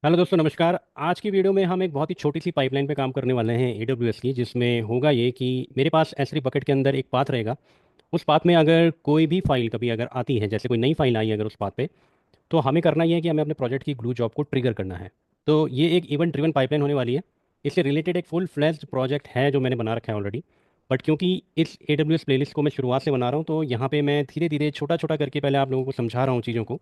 Hello दोस्तों, नमस्कार। आज की वीडियो में हम एक बहुत ही छोटी सी पाइपलाइन पे काम करने वाले हैं AWS की, जिसमें होगा ये कि मेरे पास S3 बकेट के अंदर एक पाथ रहेगा। उस पाथ में अगर कोई भी फाइल कभी अगर आती है, जैसे कोई नई फाइल आई अगर उस पाथ पे, तो हमें करना ये है कि हमें अपने प्रोजेक्ट की ग्लू जॉब को ट्रिगर करना है। तो ये एक इवेंट ड्रिवन पाइपलाइन होने वाली है। इससे रिलेटेड एक फुल फ्लेज्ड प्रोजेक्ट है जो मैंने बना रखा है ऑलरेडी। बट क्योंकि इस AWS प्लेलिस्ट को मैं शुरुआत से बना रहा हूँ, तो यहाँ पे मैं धीरे धीरे छोटा छोटा करके पहले आप लोगों को समझा रहा हूँ चीज़ों को।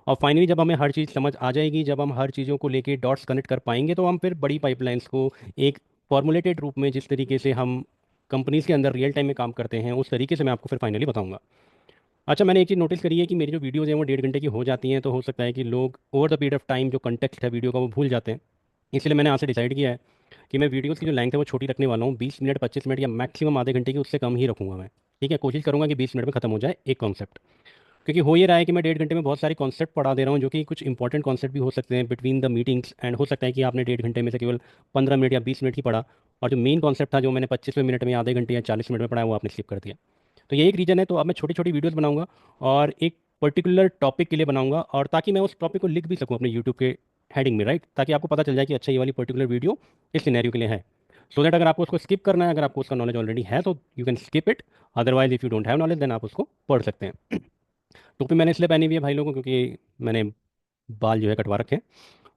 और फाइनली जब हमें हर चीज़ समझ आ जाएगी, जब हम हर चीज़ों को लेके डॉट्स कनेक्ट कर पाएंगे, तो हम फिर बड़ी पाइपलाइंस को एक फॉर्मुलेटेड रूप में, जिस तरीके से हम कंपनीज के अंदर रियल टाइम में काम करते हैं, उस तरीके से मैं आपको फिर फाइनली बताऊंगा। अच्छा, मैंने एक चीज़ नोटिस करी है कि मेरी जो वीडियोज़ हैं वो 1.5 घंटे की हो जाती हैं, तो हो सकता है कि लोग over the period of time जो कंटेक्स्ट है वीडियो का वो भूल जाते हैं। इसलिए मैंने आज से डिसाइड किया है कि मैं वीडियोज़ की जो लेंथ है वो छोटी रखने वाला हूँ, 20 मिनट 25 मिनट या मैक्सिमम आधे घंटे की, उससे कम ही रखूंगा मैं। ठीक है, कोशिश करूंगा कि 20 मिनट में खत्म हो जाए एक कॉन्सेप्ट। क्योंकि हो ये रहा है कि मैं 1.5 घंटे में बहुत सारे कॉन्सेप्ट पढ़ा दे रहा हूँ, जो कि कुछ इंपॉर्टेंट कॉन्सेप्ट भी हो सकते हैं बिटवीन द मीटिंग्स, एंड हो सकता है कि आपने 1.5 घंटे में से केवल 15 मिनट या 20 मिनट ही पढ़ा, और जो मेन कॉन्सेप्ट था जो मैंने 25वें मिनट में या आधे घंटे या 40 मिनट में पढ़ा है वो आपने स्किप कर दिया। तो ये एक रीज़न है। तो अब मैं छोटी छोटी वीडियोस बनाऊंगा और एक पर्टिकुलर टॉपिक के लिए बनाऊंगा, और ताकि मैं उस टॉपिक को लिख भी सकूं अपने यूट्यूब के हेडिंग में, राइट, ताकि आपको पता चल जाए कि अच्छा ये वाली पर्टिकुलर वीडियो इस सिनेरियो के लिए है। सो दैट अगर आपको उसको स्किप करना है, अगर आपको उसका नॉलेज ऑलरेडी है, तो you can skip it. Otherwise if you don't have knowledge, then आप उसको पढ़ सकते हैं। टोपी मैंने इसलिए पहनी हुई है भाई लोगों को, क्योंकि मैंने बाल जो है कटवा रखे हैं।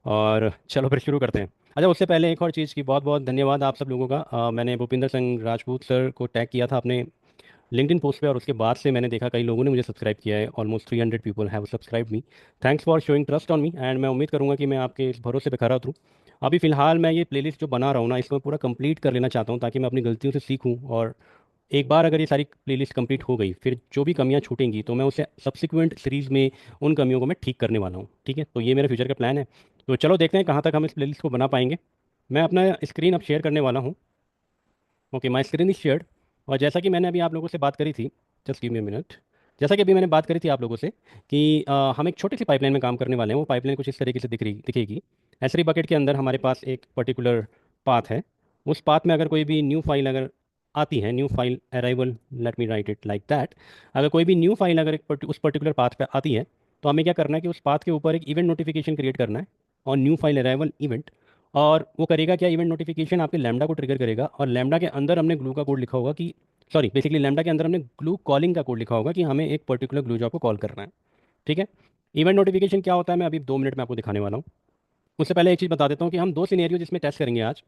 और चलो फिर शुरू करते हैं। अच्छा, उससे पहले एक और चीज़ की बहुत बहुत धन्यवाद आप सब लोगों का। मैंने भूपिंदर सिंह राजपूत सर को टैग किया था अपने लिंक्डइन पोस्ट पे, और उसके बाद से मैंने देखा कई लोगों ने मुझे सब्सक्राइब किया है। Almost 300 people have subscribe me. Thanks for showing trust on me, and मैं उम्मीद करूंगा कि मैं आपके इस भरोसे पे खरा उतरूँ। अभी फ़िलहाल मैं ये प्लेलिस्ट जो बना रहा हूँ ना, इसको मैं पूरा कंप्लीट कर लेना चाहता हूँ, ताकि मैं अपनी गलतियों से सीखूँ। और एक बार अगर ये सारी प्लेलिस्ट कंप्लीट हो गई, फिर जो भी कमियां छूटेंगी तो मैं उसे सब्सिक्वेंट सीरीज़ में उन कमियों को मैं ठीक करने वाला हूँ। ठीक है, तो ये मेरा फ्यूचर का प्लान है। तो चलो देखते हैं कहाँ तक हम इस प्लेलिस्ट को बना पाएंगे। मैं अपना स्क्रीन अब शेयर करने वाला हूँ। Okay, my screen is shared. और जैसा कि मैंने अभी आप लोगों से बात करी थी, जस्ट गिव मी मिनट। जैसा कि अभी मैंने बात करी थी आप लोगों से कि हम एक छोटी सी पाइपलाइन में काम करने वाले हैं। वो पाइपलाइन कुछ इस तरीके से दिखेगी। एसरी बकेट के अंदर हमारे पास एक पर्टिकुलर पाथ है। उस पाथ में अगर कोई भी न्यू फाइल अगर आती है, new file arrival, let me right it like that. अगर कोई भी न्यू फाइल अगर उस पर्टिकुलर पाथ पे आती है, तो हमें क्या करना है कि उस पाथ के ऊपर एक इवेंट नोटिफिकेशन क्रिएट करना है, और न्यू फाइल अराइवल इवेंट। और वो करेगा क्या, इवेंट नोटिफिकेशन आपके लैम्डा को ट्रिगर करेगा, और लैम्डा के अंदर हमने ग्लू का कोड लिखा होगा कि, सॉरी, बेसिकली लैम्डा के अंदर हमने ग्लू कॉलिंग का कोड लिखा होगा कि हमें एक पर्टिकुलर ग्लू जॉब को कॉल करना है। ठीक है। इवेंट नोटिफिकेशन क्या होता है, मैं अभी 2 मिनट में आपको दिखाने वाला हूँ। उससे पहले एक चीज़ बता देता हूँ कि हम दो सिनेरियो जिसमें टेस्ट करेंगे आज।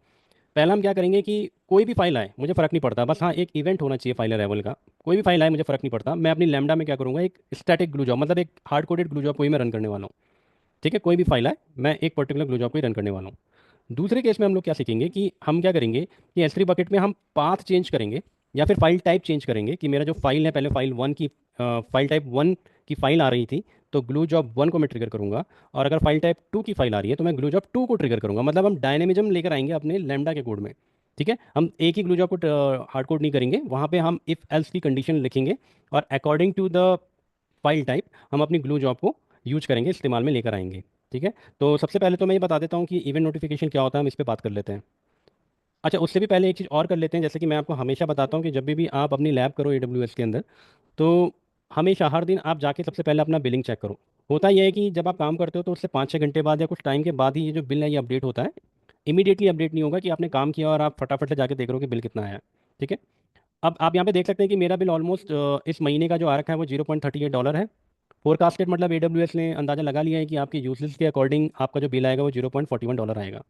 पहला हम क्या करेंगे कि कोई भी फाइल आए, मुझे फ़र्क नहीं पड़ता, बस हाँ एक इवेंट होना चाहिए फाइल अराइवल का। कोई भी फाइल आए मुझे फ़र्क नहीं पड़ता, मैं अपनी लैम्डा में क्या करूँगा, एक स्टैटिक ग्लू जॉब, मतलब एक हार्ड कोडेड ग्लू जॉब को ही मैं रन करने वाला हूँ। ठीक है, कोई भी फाइल आए मैं एक पर्टिकुलर ग्लू जॉब को ही रन करने वाला हूँ। दूसरे केस में हम लोग क्या सीखेंगे कि हम क्या करेंगे कि एस थ्री बकेट में हम पाथ चेंज करेंगे, या फिर फाइल टाइप चेंज करेंगे। कि मेरा जो फाइल है, पहले फाइल वन की फाइल टाइप वन की फाइल आ रही थी, तो ग्लू जॉब वन को मैं ट्रिगर करूंगा। और अगर फाइल टाइप टू की फाइल आ रही है, तो मैं ग्लू जॉब टू को ट्रिगर करूंगा। मतलब हम डायनेमिज्म लेकर आएंगे अपने लैम्डा के कोड में। ठीक है, हम एक ही ग्लू जॉब को हार्ड कोड नहीं करेंगे, वहाँ पे हम इफ़ एल्स की कंडीशन लिखेंगे, और according to the file type हम अपनी ग्लू जॉब को यूज करेंगे, इस्तेमाल में लेकर आएंगे। ठीक है। तो सबसे पहले तो मैं ये बता देता हूँ कि इवेंट नोटिफिकेशन क्या होता है, हम इस पर बात कर लेते हैं। अच्छा, उससे भी पहले एक चीज़ और कर लेते हैं। जैसे कि मैं आपको हमेशा बताता हूँ कि जब भी आप अपनी लैब करो AWS के अंदर, तो हमेशा हर दिन आप जाके सबसे पहले अपना बिलिंग चेक करो। होता यह है कि जब आप काम करते हो, तो उससे 5-6 घंटे बाद या कुछ टाइम के बाद ही ये जो बिल है ये अपडेट होता है। इमीडिएटली अपडेट नहीं होगा कि आपने काम किया और आप फटाफट से जाके देख रहे हो कि बिल कितना आया है। ठीक है। अब आप यहाँ पे देख सकते हैं कि मेरा बिल ऑलमोस्ट इस महीने का जो आ रखा है वो $0.38 है। फोरकास्टेड, मतलब AWS ने अंदाज़ा लगा लिया है कि आपके यूसेज के अकॉर्डिंग आपका जो बिल आएगा वो $0.41 आएगा।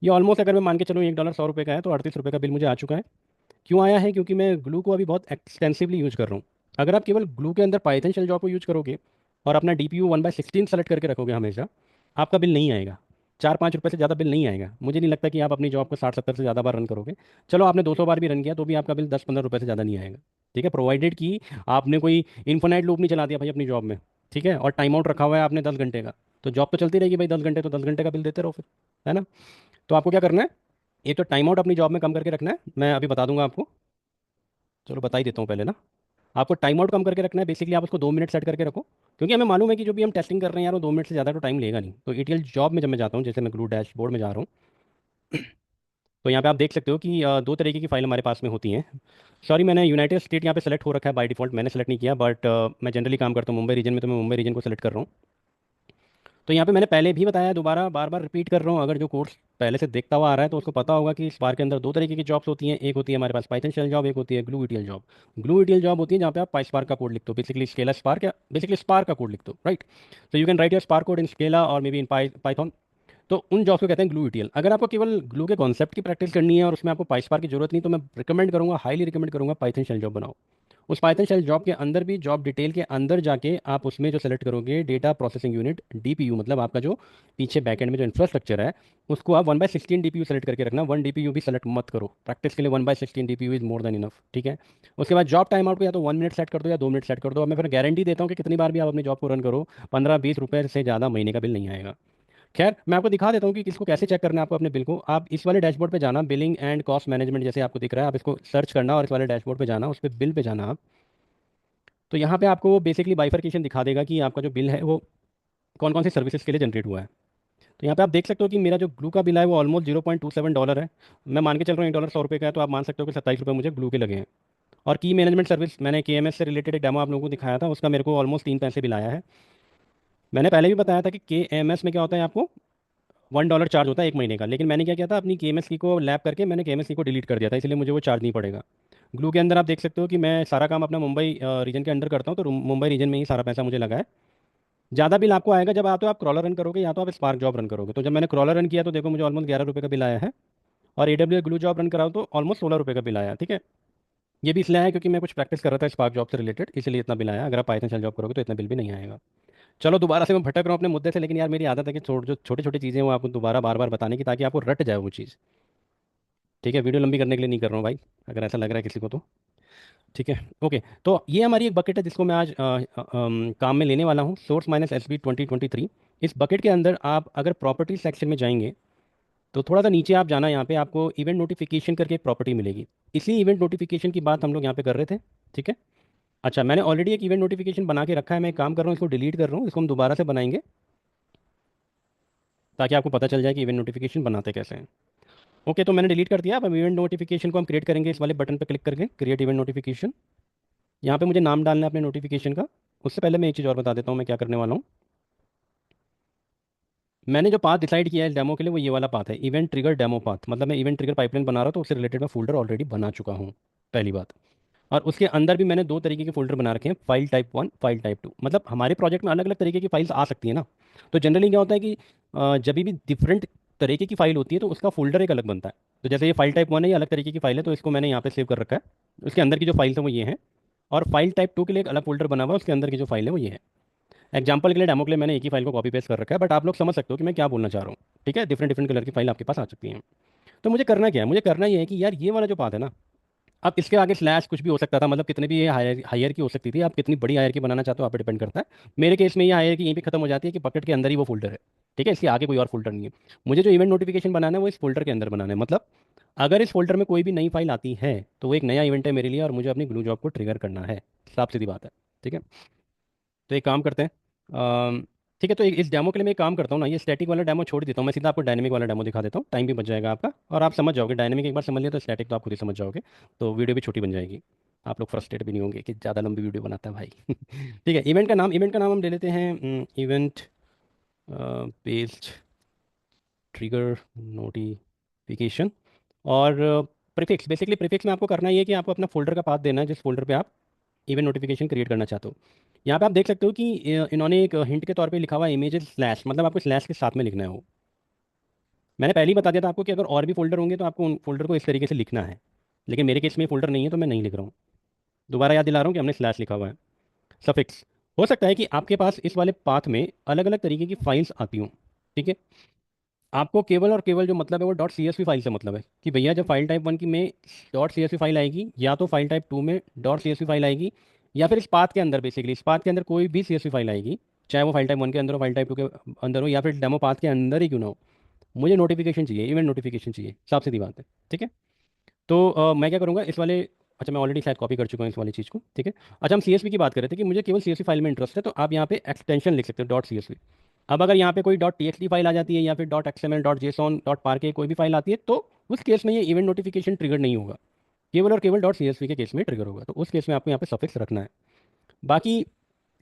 ये ऑलमोस्ट, अगर मैं मान के चलूँ $1 100 रुपये का है, तो ₹38 का बिल मुझे आ चुका है। क्यों आया है? क्योंकि मैं ग्लू को अभी बहुत एक्सटेंसिवली यूज़ कर रहा हूँ। अगर आप केवल ग्लू के अंदर पाइथन शेल जॉब को यूज़ करोगे और अपना DPU 1/16 सेलेक्ट करके रखोगे हमेशा, आपका बिल नहीं आएगा। 4-5 रुपये से ज़्यादा बिल नहीं आएगा। मुझे नहीं लगता कि आप अपनी जॉब को 60-70 से ज़्यादा बार रन करोगे। चलो, आपने 200 बार भी रन किया तो भी आपका बिल 10-15 रुपये से ज़्यादा नहीं आएगा। ठीक है, प्रोवाइडेड कि आपने कोई इन्फिनाइट लूप नहीं चला दिया भाई अपनी जॉब में। ठीक है, और टाइम आउट रखा हुआ है आपने 10 घंटे का, तो जॉब तो चलती रहेगी भाई 10 घंटे, तो 10 घंटे का बिल देते रहो फिर। है ना? तो आपको क्या करना है, एक तो टाइम आउट अपनी जॉब में कम करके रखना है, मैं अभी बता दूंगा आपको। चलो बता ही देता हूँ पहले ना। आपको टाइम आउट कम करके रखना है। बेसिकली आप उसको 2 मिनट सेट करके रखो, क्योंकि हमें मालूम है कि जो भी हम टेस्टिंग कर रहे हैं यार, वो 2 मिनट से ज़्यादा तो टाइम लेगा नहीं। तो ETL जॉब में जब मैं जाता हूँ, जैसे मैं ग्लू डैशबोर्ड में जा रहा हूँ, तो यहाँ पे आप देख सकते हो कि दो तरीके की फाइल हमारे पास में होती हैं। सॉरी, मैंने यूनाइटेड स्टेट यहाँ पे सेलेक्ट हो रखा है बाय डिफॉल्ट, मैंने सेलेक्ट नहीं किया, बट मैं जनरली काम करता हूँ मुंबई रीजन में, तो मैं मुंबई रीजन को सेलेक्ट कर रहा हूँ। तो यहाँ पे मैंने पहले भी बताया, दोबारा बार बार रिपीट कर रहा हूँ, अगर जो कोर्स पहले से देखता हुआ आ रहा है तो उसको पता होगा कि स्पार्क के अंदर दो तरीके की जॉब्स होती हैं। एक होती है हमारे पास पाइथन शेल जॉब, एक होती है glue ETL job. Glue ETL job होती है जहाँ पे आप स्पार्क का कोड लिखते हो, बेसिकली स्केला स्पार्क, या बेसिकली स्पार्क का कोड लिखते हो, राइट। तो you can write your spark code in Scala और मे बी इन पाइथन। तो उन जॉब्स को कहते हैं ग्लू ईटीएल। अगर आपको केवल ग्लू के कॉन्सेप्ट की प्रैक्टिस करनी है और उसमें आपको पाइस्पार्क की जरूरत नहीं, तो मैं रिकमेंड करूंगा, हाईली रिकमेंड करूंगा, पाइथन शेल जॉब बनाओ। उस पाइथन शेल जॉब के अंदर भी, जॉब डिटेल के अंदर जाके आप उसमें जो सेलेक्ट करोगे डेटा प्रोसेसिंग यूनिट, डीपीयू, मतलब आपका जो पीछे बैकएंड में जो इंफ्रास्ट्रक्चर है, उसको आप 1/16 डीपीयू सेलेक्ट करके रखना। 1 डीपीयू भी सेलेक्ट मत करो प्रैक्टिस के लिए, 1/16 DPU is more than enough, ठीक है। उसके बाद जॉब टाइम आउट को या तो 1 मिनट सेट कर दो या 2 मिनट सेट कर दो। अब मैं फिर गारंटी देता हूँ कि कितनी बार भी आप अपनी जॉब को रन करो, 15-20 रुपये से ज़्यादा महीने का बिल नहीं आएगा। खैर, मैं आपको दिखा देता हूँ कि किसको कैसे चेक करना है आपको अपने बिल को। आप इस वाले डैशबोर्ड पे जाना, बिलिंग एंड कॉस्ट मैनेजमेंट जैसे आपको दिख रहा है, आप इसको सर्च करना और इस वाले डैशबोर्ड पे जाना, उस पर बिल पे जाना आप। तो यहाँ पे आपको बेसिकली बाइफर्केशन दिखा देगा कि आपका जो बिल है वो कौन कौन सी सर्विसेज के लिए जनरेट हुआ है। तो यहाँ पे आप देख सकते हो कि मेरा जो ग्लू का बिल है वो ऑलमोस्ट $0.27 है। मैं मान के चल रहा हूँ $1 100 का है, तो आप मान सकते हो कि 27 रुपये मुझे ग्लू के लगे हैं। और की मैनेजमेंट सर्विस, मैंने KMS से रिलेटेड एक डेमो आप लोगों को दिखाया था, उसका मेरे को ऑलमोस्ट 3 पैसे बिल आया है। मैंने पहले भी बताया था कि KMS में क्या होता है, आपको $1 चार्ज होता है 1 महीने का, लेकिन मैंने क्या किया था, अपनी KMS की को लैप करके मैंने KMS की को डिलीट कर दिया था, इसलिए मुझे वो चार्ज नहीं पड़ेगा। ग्लू के अंदर आप देख सकते हो कि मैं सारा काम अपना मुंबई रीजन के अंदर करता हूँ, तो मुंबई रीजन में ही सारा पैसा मुझे लगा है। ज़्यादा बिल आपको आएगा जब आप क्रॉलर रन करोगे या तो आप स्पार्क जॉब रन करोगे। तो जब मैंने क्रॉलर रन किया तो देखो मुझे ऑलमोस्ट 11 रुपये का बिल आया है। और AWS ग्लू जॉब रन कराओ तो ऑलमोस्ट 16 रुपये का बिल आया, ठीक है। ये भी इसलिए आया क्योंकि मैं कुछ प्रैक्टिस कर रहा था स्पार्क जॉब से रिलेटेड, इसलिए इतना बिल आया। अगर आप पाइथन शेल जॉब करोगे तो इतना बिल भी नहीं आएगा। चलो, दोबारा से मैं भटक रहा हूँ अपने मुद्दे से, लेकिन यार मेरी आदत है कि जो छोटी छोटी चीज़ें हैं वो आपको दोबारा बार बार बताने की, ताकि आपको रट जाए वो चीज़। ठीक है, वीडियो लंबी करने के लिए नहीं कर रहा हूँ भाई, अगर ऐसा लग रहा है किसी को तो। ठीक है, ओके। तो ये हमारी एक बकेट है जिसको मैं आज काम में लेने वाला हूँ, सोर्स माइनस SB 2023। इस बकेट के अंदर आप अगर प्रॉपर्टी सेक्शन में जाएंगे तो थोड़ा सा नीचे आप जाना, यहाँ पे आपको इवेंट नोटिफिकेशन करके एक प्रॉपर्टी मिलेगी। इसी इवेंट नोटिफिकेशन की बात हम लोग यहाँ पे कर रहे थे, ठीक है। अच्छा, मैंने ऑलरेडी एक इवेंट नोटिफिकेशन बना के रखा है, मैं एक काम कर रहा हूँ, इसको डिलीट कर रहा हूँ, इसको हम दोबारा से बनाएंगे ताकि आपको पता चल जाए कि इवेंट नोटिफिकेशन बनाते कैसे हैं। ओके, तो मैंने डिलीट कर दिया। अब इवेंट नोटिफिकेशन को हम क्रिएट करेंगे, इस वाले बटन पर क्लिक करके क्रिएट इवेंट नोटिफिकेशन। यहाँ पे मुझे नाम डालना है अपने नोटिफिकेशन का। उससे पहले मैं एक चीज़ और बता देता हूँ मैं क्या करने वाला हूँ। मैंने जो पाथ डिसाइड किया है इस डेमो के लिए वो ये वाला पाथ है, इवेंट ट्रिगर डेमो पाथ। मतलब मैं इवेंट ट्रिगर पाइपलाइन बना रहा हूँ तो उससे रिलेटेड मैं फोल्डर ऑलरेडी बना चुका हूँ, पहली बात। और उसके अंदर भी मैंने दो तरीके के फोल्डर बना रखे हैं, फाइल टाइप 1, फाइल टाइप 2। मतलब हमारे प्रोजेक्ट में अलग अलग तरीके की फाइल्स आ सकती है ना। तो जनरली क्या होता है कि जब भी डिफरेंट तरीके की फाइल होती है तो उसका फोल्डर एक अलग बनता है। तो जैसे ये फाइल टाइप 1 है, ये अलग तरीके की फाइल है, तो इसको मैंने यहाँ पे सेव कर रखा है। उसके अंदर की जो फाइल्स हैं वो ये हैं। और फाइल टाइप 2 के लिए एक अलग फोल्डर बना हुआ है, उसके अंदर की जो फाइल है वो ये है। एग्जाम्पल के लिए, डेमो के लिए मैंने एक ही फाइल को कॉपी पेस्ट कर रखा है, बट आप लोग समझ सकते हो कि मैं क्या बोलना चाह रहा हूँ। ठीक है, डिफरेंट डिफरेंट कलर की फाइल आपके पास आ सकती हैं। तो मुझे करना क्या है, मुझे करना ये है कि यार ये वाला जो पाथ है ना, अब इसके आगे स्लैश कुछ भी हो सकता था, मतलब कितने भी ये हायर की हो सकती थी। आप कितनी बड़ी हायर की बनाना चाहते हो आप पे डिपेंड करता है। मेरे केस में ये हायर की यहीं पे खत्म हो जाती है कि बकेट के अंदर ही वो फोल्डर है। ठीक है, इसके आगे कोई और फोल्डर नहीं है। मुझे जो इवेंट नोटिफिकेशन बनाना है वो इस फोल्डर के अंदर बनाना है। मतलब अगर इस फोल्डर में कोई भी नई फाइल आती है तो वो एक नया इवेंट है मेरे लिए और मुझे अपनी ग्लू जॉब को ट्रिगर करना है। साफ सीधी बात है। ठीक है, तो एक काम करते हैं। ठीक है, तो इस डेमो के लिए मैं एक काम करता हूँ ना, ये स्टैटिक वाला डेमो छोड़ देता हूँ, मैं सीधा आपको डायनेमिक वाला डेमो दिखा देता हूँ, टाइम भी बच जाएगा आपका और आप समझ जाओगे। डायनेमिक एक बार समझ लिया तो स्टैटिक तो आप खुद ही समझ जाओगे। तो वीडियो भी छोटी बन जाएगी, आप लोग फ्रस्ट्रेट भी नहीं होंगे कि ज़्यादा लंबी वीडियो बनाता है भाई। ठीक है, इवेंट का नाम हम ले लेते हैं इवेंट बेस्ड ट्रिगर नोटिफिकेशन। और प्रीफिक्स, बेसिकली प्रीफिक्स में आपको करना ये है कि आपको अपना फोल्डर का पाथ देना है जिस फोल्डर पे आप इवेंट नोटिफिकेशन क्रिएट करना चाहते हो। यहाँ पे आप देख सकते हो कि इन्होंने एक हिंट के तौर पे लिखा हुआ है इमेजेस स्लैश, मतलब आपको स्लैश के साथ में लिखना है वो। मैंने पहले ही बता दिया था आपको कि अगर और भी फोल्डर होंगे तो आपको उन फोल्डर को इस तरीके से लिखना है, लेकिन मेरे केस में फोल्डर नहीं है तो मैं नहीं लिख रहा हूँ। दोबारा याद दिला रहा हूँ कि हमने स्लैश लिखा हुआ है। सफिक्स, हो सकता है कि आपके पास इस वाले पाथ में अलग अलग तरीके की फाइल्स आती हों। ठीक है, आपको केवल और केवल जो मतलब है वो .csv फाइल से मतलब है कि भैया जब फाइल टाइप 1 की में .csv फाइल आएगी या तो फाइल टाइप 2 में .csv फाइल आएगी, या फिर इस पाथ के अंदर, बेसिकली इस पाथ के अंदर कोई भी CSV फाइल आएगी, चाहे वो फाइल टाइप 1 के अंदर हो, फाइल टाइप 2 के अंदर हो, या फिर डेमो पाथ के अंदर ही क्यों ना हो, मुझे नोटिफिकेशन चाहिए, इवेंट नोटिफिकेशन चाहिए। साफ सीधी बात है। ठीक है, तो मैं क्या करूँगा इस वाले, अच्छा मैं ऑलरेडी शायद कॉपी कर चुका हूँ इस वाली चीज़ को। ठीक है, अच्छा हम CSV की बात कर रहे थे कि मुझे केवल CSV फाइल में इंटरेस्ट है, तो आप यहाँ पे एक्सटेंशन लिख सकते हो .csv। अब अगर यहाँ पे कोई .txt फाइल आ जाती है या फिर .xml .json .parquet कोई भी फाइल आती है तो उस केस में ये इवेंट नोटिफिकेशन ट्रिगर नहीं होगा, केवल और केवल .csv के केस में ट्रिगर होगा। तो उस केस में आपको यहाँ पे सफिक्स रखना है। बाकी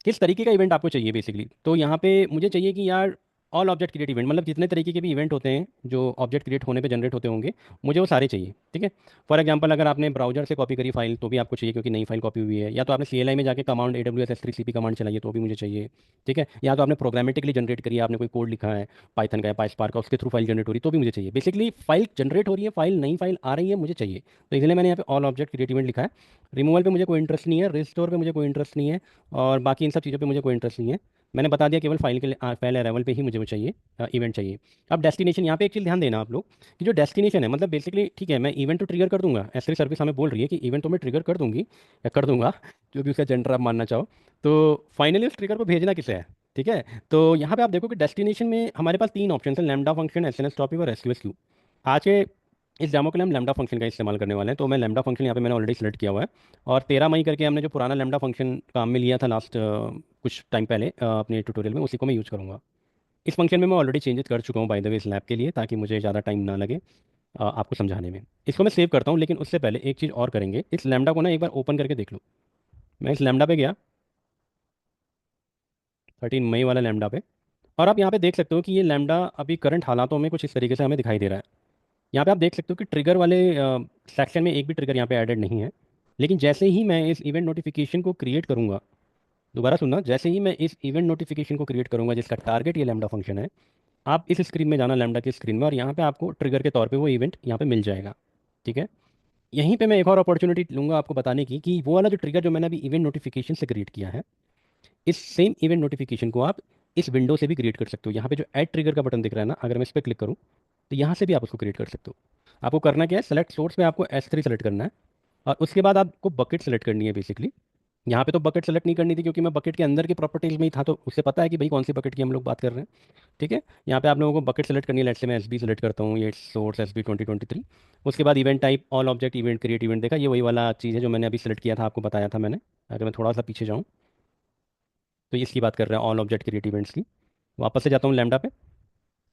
किस तरीके का इवेंट आपको चाहिए बेसिकली, तो यहाँ पे मुझे चाहिए कि यार ऑल ऑब्जेक्ट क्रिएट इवेंट, मतलब जितने तरीके के भी इवेंट होते हैं जो ऑब्जेक्ट क्रिएट होने पे जनरेट होते होंगे, मुझे वो सारे चाहिए। ठीक है। फॉर एग्जांपल अगर आपने ब्राउजर से कॉपी करी फाइल तो भी आपको चाहिए, क्योंकि नई फाइल कॉपी हुई है, या तो आपने CLI में जाके कमांड AWS S3CP कमांड चलाई है तो भी मुझे चाहिए। ठीक है। या तो आपने प्रोग्रामेटिकली जनरेट करी है, आपने कोई कोड लिखा है पाइथन का या पाइस्पार्क का, उसके थ्रू फाइल जनरेट हो रही है तो भी मुझे चाहिए। बेसिकली फाइल जनरेट हो रही है, फाइल नई फाइल आ रही है, मुझे चाहिए। तो इसलिए मैंने यहाँ पे ऑल ऑब्जेक्ट क्रिएट इवेंट लिखा है। रिमूवल पे मुझे कोई इंटरेस्ट नहीं है, रिस्टोर पे मुझे कोई इंटरेस्ट नहीं है, और बाकी इन सब चीज़ों पे मुझे कोई इंटरेस्ट नहीं है। मैंने बता दिया केवल फाइल के लिए फाइल अराइवल पे ही मुझे वो चाहिए, इवेंट चाहिए। अब डेस्टिनेशन, यहाँ पे एक चीज़ ध्यान देना आप लोग कि जो डेस्टिनेशन है, मतलब बेसिकली ठीक है मैं इवेंट तो ट्रिगर कर दूंगा, S3 सर्विस हमें बोल रही है कि इवेंट तो मैं ट्रिगर कर दूंगी या कर दूंगा, जो भी उसका जेंडर आप मानना चाहो। तो फाइनली उस ट्रिगर को भेजना किसे है। ठीक है। तो यहाँ पे आप देखो कि डेस्टिनेशन में हमारे पास तीन ऑप्शन है, लैम्डा फंक्शन, SNS टॉपिक और SQS क्यू। आज के इस डेमो के लिए हम लैम्डा फंक्शन का इस्तेमाल करने वाले हैं, तो मैं लैम्डा फंक्शन यहाँ पे मैंने ऑलरेडी सेलेक्ट किया हुआ है। और 13 मई करके हमने जो पुराना लैम्डा फंक्शन काम में लिया था लास्ट कुछ टाइम पहले अपने ट्यूटोरियल में, उसी को मैं यूज़ करूँगा। इस फंक्शन में मैं ऑलरेडी चेंजेस कर चुका हूँ बाय द वे इस लैब के लिए, ताकि मुझे ज़्यादा टाइम ना लगे आपको समझाने में। इसको मैं सेव करता हूँ, लेकिन उससे पहले एक चीज़ और करेंगे, इस लैम्डा को ना एक बार ओपन करके देख लो। मैं इस लैम्डा पे गया, 13 मई वाला लैम्डा पे, और आप यहाँ पे देख सकते हो कि ये लैम्डा अभी करंट हालातों में कुछ इस तरीके से हमें दिखाई दे रहा है। यहाँ पे आप देख सकते हो कि ट्रिगर वाले सेक्शन में एक भी ट्रिगर यहाँ पे एडेड नहीं है। लेकिन जैसे ही मैं इस इवेंट नोटिफिकेशन को क्रिएट करूँगा, दोबारा सुनना, जैसे ही मैं इस इवेंट नोटिफिकेशन को क्रिएट करूँगा जिसका टारगेट ये लैम्डा फंक्शन है, आप इस स्क्रीन में जाना, लैम्डा की स्क्रीन में, और यहाँ पे आपको ट्रिगर के तौर पे वो इवेंट यहाँ पे मिल जाएगा। ठीक है। यहीं पे मैं एक और अपॉर्चुनिटी लूंगा आपको बताने की कि वो वाला जो ट्रिगर जो मैंने अभी इवेंट नोटिफिकेशन से क्रिएट किया है, इस सेम इवेंट नोटिफिकेशन को आप इस विंडो से भी क्रिएट कर सकते हो। यहाँ पे जो ऐड ट्रिगर का बटन दिख रहा है ना, अगर मैं इस पर क्लिक करूँ तो यहाँ से भी आप उसको क्रिएट कर सकते हो। आपको करना क्या है, सेलेक्ट सोर्स में आपको S3 सेलेक्ट करना है, और उसके बाद आपको बकेट सेलेक्ट करनी है बेसिकली। यहाँ पे तो बकेट सेलेक्ट नहीं करनी थी क्योंकि मैं बकेट के अंदर की प्रॉपर्टीज में ही था, तो उससे पता है कि भाई कौन सी बकेट की हम लोग बात कर रहे हैं। ठीक है। यहाँ पे आप लोगों को बकेट सेलेक्ट करनी है, लेट्स से मैं SB सेलेक्ट करता हूँ, ये सोर्स SB 2023। उसके बाद event type all object event create event, देखा ये वही वाला चीज़ है जो मैंने अभी सेलेक्ट किया था, आपको बताया था मैंने। अगर मैं थोड़ा सा पीछे जाऊँ तो ये इसकी बात कर रहे हैं, ऑल ऑब्जेक्ट क्रिएट इवेंट्स की। वापस से जाता हूँ लैम्डा पे,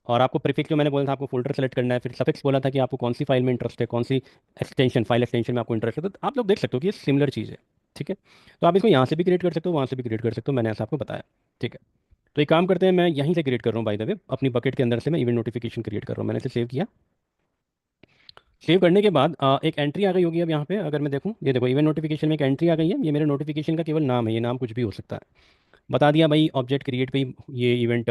और आपको प्रीफिक्स जो मैंने बोला था, आपको फोल्डर सेलेक्ट करना है, फिर सफिक्स बोला था कि आपको कौन सी फाइल में इंटरेस्ट है, कौन सी एक्सटेंशन, फाइल एक्सटेंशन में आपको इंटरेस्ट है, तो आप लोग देख सकते हो कि ये सिमिलर चीज़ है। ठीक है। तो आप इसको यहाँ से भी क्रिएट कर सकते हो, वहाँ से भी क्रिएट कर सकते हो, मैंने ऐसा आपको बताया। ठीक है। तो एक काम करते हैं, मैं यहीं से क्रिएट कर रहा हूँ बाय द वे, अपनी बकेट के अंदर से मैं इवेंट नोटिफिकेशन क्रिएट कर रहा हूँ। मैंने इसे सेव किया। सेव करने के बाद एक एंट्री आ गई होगी अब यहाँ पे, अगर मैं देखूँ, ये देखो इवेंट नोटिफिकेशन में एक एंट्री आ गई है, ये मेरे नोटिफिकेशन का केवल नाम है, ये नाम कुछ भी हो सकता है। बता दिया भाई ऑब्जेक्ट क्रिएट पे ये इवेंट